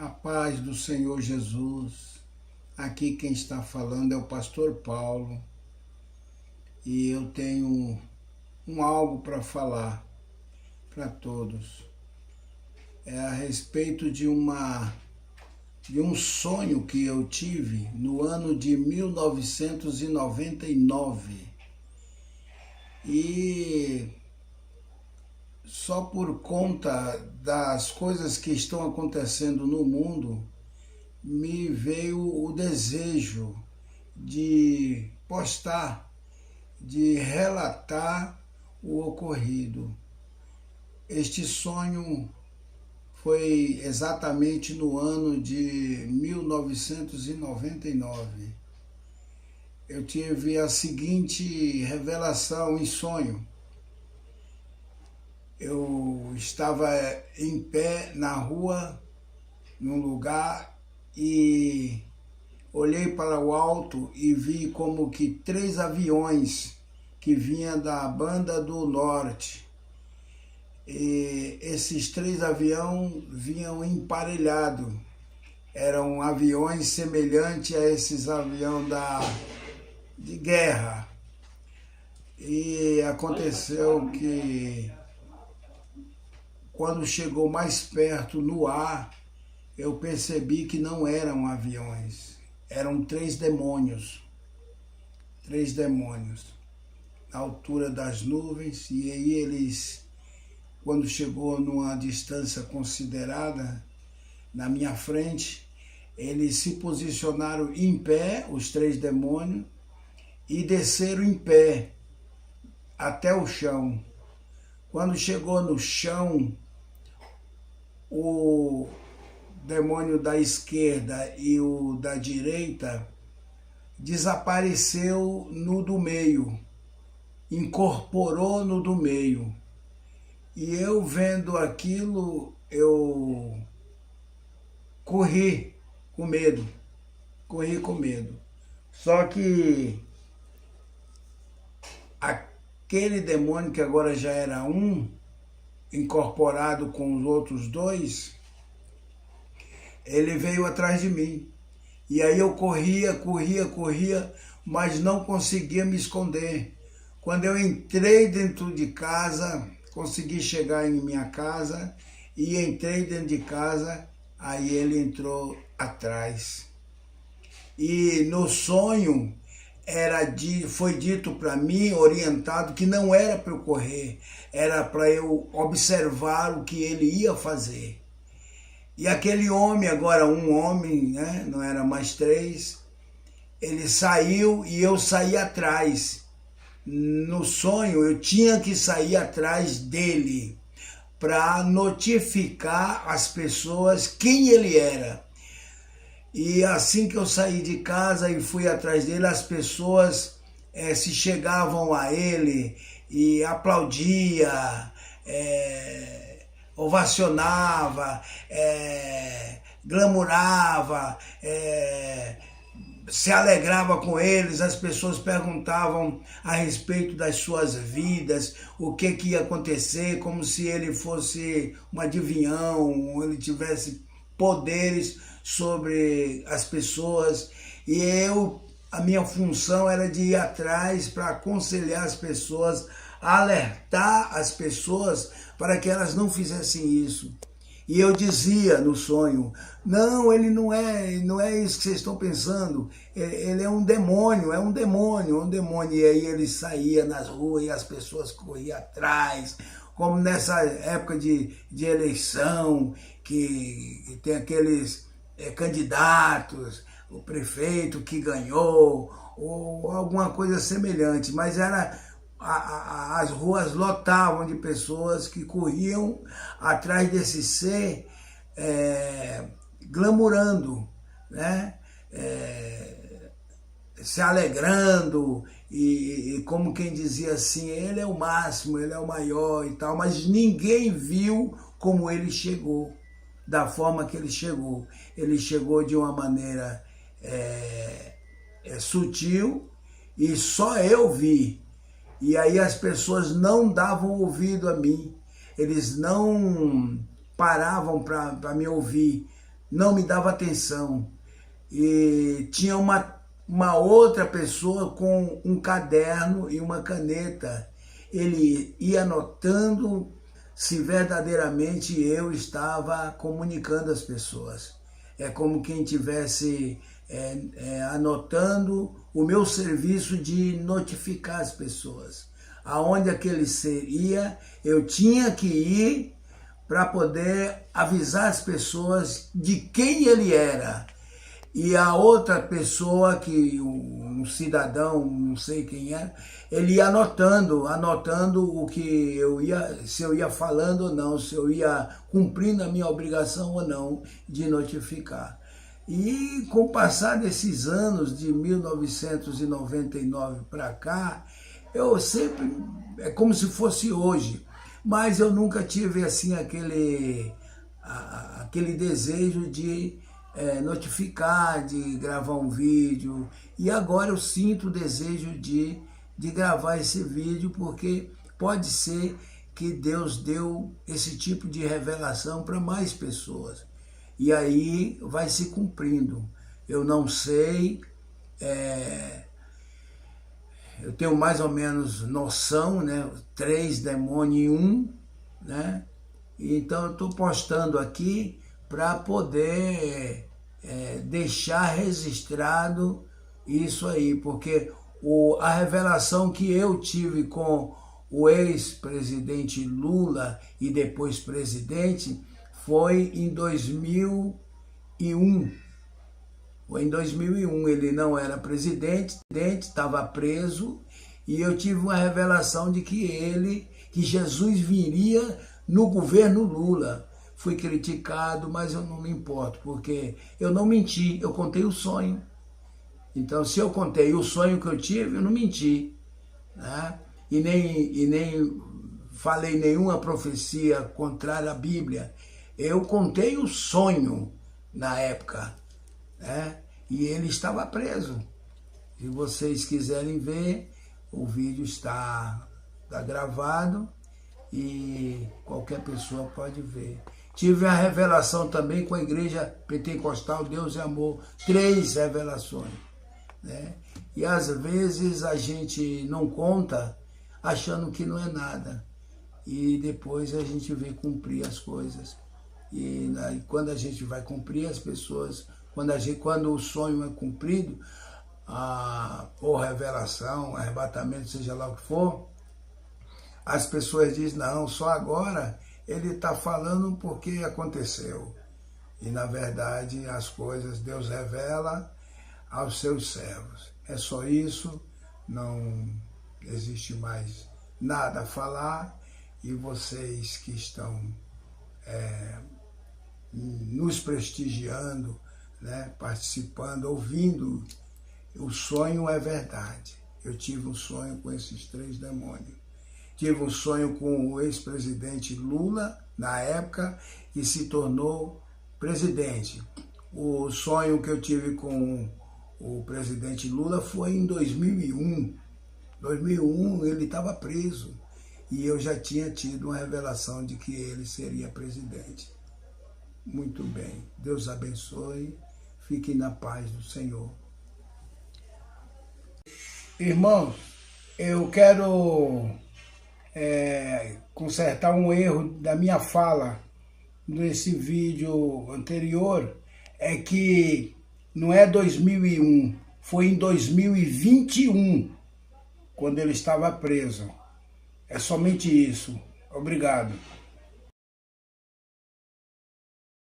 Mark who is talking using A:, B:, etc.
A: A paz do Senhor Jesus. Aqui quem está falando é o pastor Paulo e eu tenho algo para falar para todos. É a respeito de um sonho que eu tive no ano de 1999. E só por conta das coisas que estão acontecendo no mundo, me veio o desejo de postar, de relatar o ocorrido. Este sonho foi exatamente no ano de 1999. Eu tive a seguinte revelação em sonho. Eu estava em pé na rua, num lugar, e olhei para o alto e vi como que 3 aviões que vinham da Banda do Norte. E esses 3 aviões vinham emparelhados. Eram aviões semelhantes a esses aviões de guerra. E aconteceu que quando chegou mais perto no ar, eu percebi que não eram aviões, eram 3 demônios. 3 demônios, na altura das nuvens, e aí eles, quando chegou numa distância considerada, na minha frente, eles se posicionaram em pé, os 3 demônios, e desceram em pé até o chão. Quando chegou no chão, o demônio da esquerda e o da direita desapareceu no do meio, incorporou no do meio. E eu vendo aquilo, eu corri com medo. Só que aquele demônio que agora já era incorporado com os outros 2, ele veio atrás de mim. E aí eu corria, mas não conseguia me esconder. Quando eu entrei dentro de casa, consegui chegar em minha casa e entrei dentro de casa, aí ele entrou atrás. E no sonho foi dito para mim, orientado, que não era para eu correr, era para eu observar o que ele ia fazer. E aquele homem, agora um homem, né, não era mais 3, ele saiu e eu saí atrás. No sonho eu tinha que sair atrás dele para notificar as pessoas quem ele era. E assim que eu saí de casa e fui atrás dele, as pessoas se chegavam a ele e aplaudia, ovacionava, glamourava, se alegrava com eles. As pessoas perguntavam a respeito das suas vidas, o que ia acontecer, como se ele fosse um adivinhão, ele tivesse poderes sobre as pessoas. E a minha função era de ir atrás para aconselhar as pessoas, alertar as pessoas para que elas não fizessem isso. E eu dizia no sonho: não, ele não é isso que vocês estão pensando, ele é um demônio. E aí ele saía nas ruas e as pessoas corriam atrás, como nessa época de eleição, que tem aqueles candidatos, o prefeito que ganhou, ou alguma coisa semelhante, mas as ruas lotavam de pessoas que corriam atrás desse ser, glamourando, né? Se alegrando, e como quem dizia assim: ele é o máximo, ele é o maior e tal, mas ninguém viu como ele chegou, da forma que ele chegou. Ele chegou de uma maneira sutil, e só eu vi. E aí as pessoas não davam ouvido a mim, eles não paravam para me ouvir, não me dava atenção. E tinha uma outra pessoa com um caderno e uma caneta. Ele ia anotando se verdadeiramente eu estava comunicando às pessoas. É como quem estivesse anotando o meu serviço de notificar as pessoas. Aonde aquele ser ia, eu tinha que ir para poder avisar as pessoas de quem ele era. E a outra pessoa, que um cidadão, não sei quem era, ele ia anotando o que eu ia, se eu ia falando ou não, se eu ia cumprindo a minha obrigação ou não de notificar. E com o passar desses anos, de 1999 para cá, eu sempre, é como se fosse hoje, mas eu nunca tive assim aquele desejo de notificar, de gravar um vídeo. E agora eu sinto o desejo de gravar esse vídeo, porque pode ser que Deus deu esse tipo de revelação para mais pessoas. E aí vai se cumprindo. Eu não sei, eu tenho mais ou menos noção, né? 3 demônios em 1, né? Então eu estou postando aqui para poder deixar registrado isso aí, porque a revelação que eu tive com o ex-presidente Lula e depois presidente foi em 2001. Foi em 2001, ele não era presidente, estava preso, e eu tive uma revelação de que Jesus viria no governo Lula. Fui criticado, mas eu não me importo, porque eu não menti, eu contei o sonho. Então, se eu contei o sonho que eu tive, eu não menti, né? E nem falei nenhuma profecia contrária à Bíblia. Eu contei o sonho na época, né? E ele estava preso. Se vocês quiserem ver, o vídeo está gravado e qualquer pessoa pode ver. Tive a revelação também com a igreja pentecostal Deus é Amor, 3 revelações, né? E às vezes a gente não conta achando que não é nada, e depois a gente vê cumprir as coisas. E quando a gente vai cumprir, as pessoas, quando o sonho é cumprido, ou revelação, arrebatamento, seja lá o que for, as pessoas dizem, não, só agora ele está falando porque aconteceu. E na verdade as coisas Deus revela aos seus servos. É só isso, não existe mais nada a falar, e vocês que estão nos prestigiando, né, participando, ouvindo, o sonho é verdade. Eu tive um sonho com esses 3 demônios. Tive um sonho com o ex-presidente Lula, na época, que se tornou presidente. O sonho que eu tive com o presidente Lula foi em 2001. 2001 ele estava preso e eu já tinha tido uma revelação de que ele seria presidente. Muito bem, Deus abençoe, fiquem na paz do Senhor. Irmãos, eu quero consertar um erro da minha fala nesse vídeo anterior, é que não é 2001, foi em 2021, quando ele estava preso. É somente isso. Obrigado.